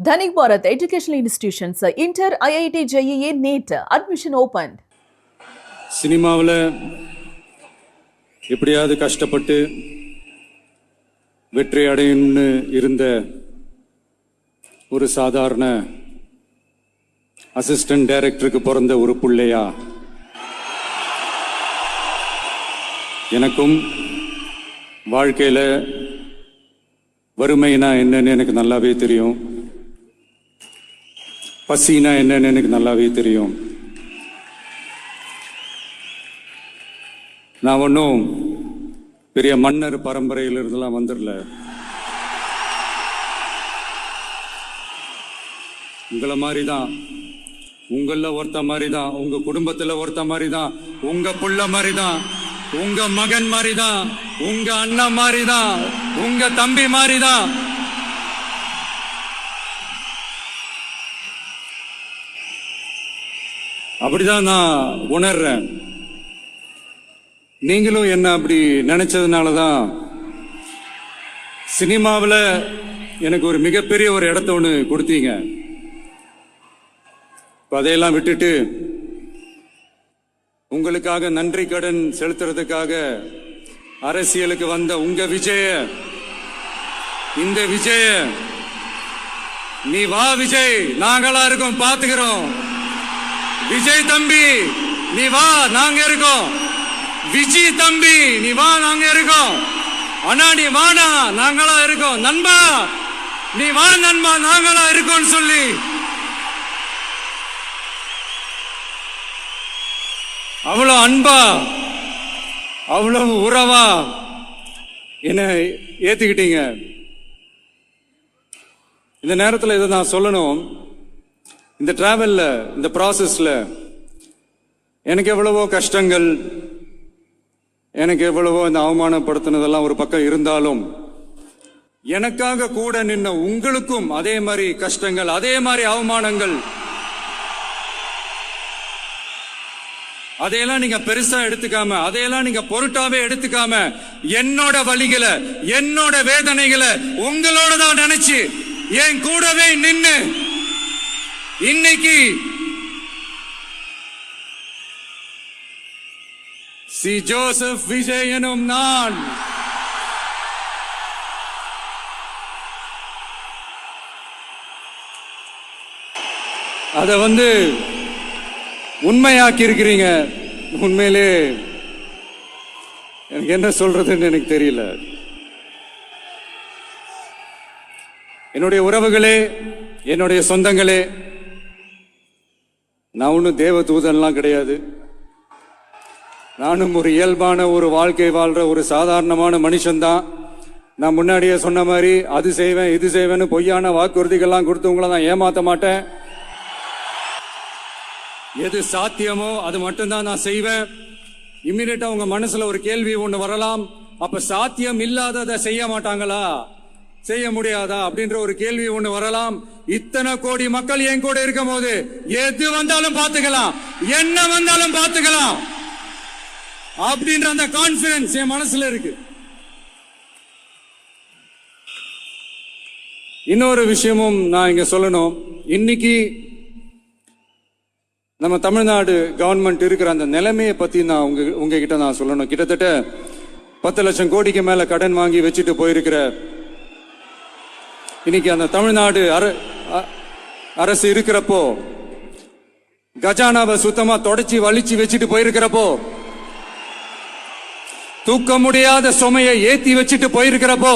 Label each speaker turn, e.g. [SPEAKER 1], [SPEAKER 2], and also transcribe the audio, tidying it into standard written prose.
[SPEAKER 1] Dhanik Bharat Educational Institutions, Inter, IIT, JEE, NEET, admission opened.
[SPEAKER 2] சினிமாவில் எப்படியாவது கஷ்டப்பட்டு வெற்றி அடையணும்னு இருந்த ஒரு சாதாரண அசிஸ்டன்ட் டைரக்டருக்கு பிறந்த ஒரு பிள்ளையா எனக்கும் வாழ்க்கையில் வறுமைனா என்னன்னு எனக்கு நல்லாவே தெரியும், பசினா என்னன்னு எனக்கு நல்லாவே தெரியும். நான் ஒன்றும் பெரிய மன்னர் பரம்பரையிலிருந்துலாம் வந்துடல. உங்களை மாதிரி தான், உங்களில் ஒருத்த மாதிரி தான், உங்க குடும்பத்தில் ஒருத்த மாதிரி தான், உங்க புள்ள மாதிரி தான், உங்க மகன் மாதிரி தான், உங்க அண்ணன் மாதிரி தான், உங்க தம்பி மாதிரி தான். அப்படிதான் நான் உணர்றேன். நீங்களும் என்ன அப்படி நினைச்சதுனாலதான் சினிமாவில் எனக்கு ஒரு மிகப்பெரிய ஒரு இடத்த ஒன்று கொடுத்தீங்க. அதையெல்லாம் விட்டுட்டு உங்களுக்காக நன்றி கடன் செலுத்துறதுக்காக அரசியலுக்கு வந்த உங்க விஜய, இந்த விஜய, நீ வா விஜய், நாங்களா இருக்கோம், பாத்துக்கிறோம். விஜய் தம்பி நீ வா, நாங்க இருக்கோம். விஜய் தம்பி நீ வா, நாங்க இருக்கோம். அண்ணா நீ வாடா, நாங்களா இருக்கோம். நண்பா நீ வா, நண்பா நாங்களா இருக்கோம் சொல்லி அவ்வளவு அன்பா, அவ்வளவு உறவா என்ன ஏத்துக்கிட்டீங்க. இந்த நேரத்தில் இதை நான் சொல்லணும். இந்த டிராவல்ல, இந்த ப்ராசஸ்ல எனக்கு எவ்வளவோ கஷ்டங்கள், எனக்கு எவ்வளவோ இந்த அவமானப்படுத்தினதெல்லாம் ஒரு பக்கம் இருந்தாலும், எனக்காக கூட நின்ன உங்களுக்கும் அதே மாதிரி கஷ்டங்கள், அதே மாதிரி அவமானங்கள், அதையெல்லாம் நீங்க பெருசா எடுத்துக்காம, அதையெல்லாம் நீங்க பொருட்டாவே எடுத்துக்காம, என்னோட வலிகளை, என்னோட வேதனைகளை உங்களோட தான் நினைச்சு என் கூடவே நின்னு இன்னைக்கு சி ஜோசப் விஜய் எனும் நான் அத உண்மையாக்கி இருக்கிறீங்க. உண்மையிலே எனக்கு என்ன சொல்றதுன்னு எனக்கு தெரியல. என்னுடைய உறவுகளே, என்னுடைய சொந்தங்களே, நான் ஒன்றும் தேவ தூதன்லாம் கிடையாது. நானும் ஒரு இயல்பான ஒரு வாழ்க்கை வாழ்ற ஒரு சாதாரணமான மனுஷன்தான். நான் முன்னாடியே சொன்ன மாதிரி அது செய்வேன் இது செய்வேன்னு பொய்யான வாக்குறுதிகள்லாம் கொடுத்தவங்கள நான் ஏமாத்த மாட்டேன். எது சாத்தியமோ அது மட்டும்தான் நான் செய்வேன். இம்மிடியட்டா உங்க மனசுல ஒரு கேள்வி ஒண்ணு வரலாம், அப்ப சாத்தியம் இல்லாததை செய்ய மாட்டாங்களா, செய்ய முடியாதா அப்படின்ற ஒரு கேள்வி ஒண்ணு வரலாம். இத்தனை கோடி மக்கள் என் கூட இருக்கும் போது எது வந்தாலும் பாத்துக்கலாம், என்ன வந்தாலும் பாத்துக்கலாம் அப்படின்ற அந்த கான்பிடன்ஸ் என் மனசுல இருக்கு. இன்னொரு விஷயமும் நான் இங்க சொல்லணும். இன்னைக்கு நம்ம தமிழ்நாடு கவர்மெண்ட் இருக்கிற அந்த நிலைமையை பத்தி நான் உங்ககிட்ட நான் சொல்லணும். கிட்டத்தட்ட 10 லட்சம் கோடிக்கு மேல கடன் வாங்கி வச்சுட்டு போயிருக்கிற இன்னைக்கு அந்த தமிழ்நாடு அரசு இருக்கிறப்போ, கஜானாவை சுத்தமா தொடச்சி வலிச்சு வச்சுட்டு போயிருக்கிறப்போ, தூக்க முடியாத சுமையை ஏத்தி வச்சுட்டு போயிருக்கிறப்போ,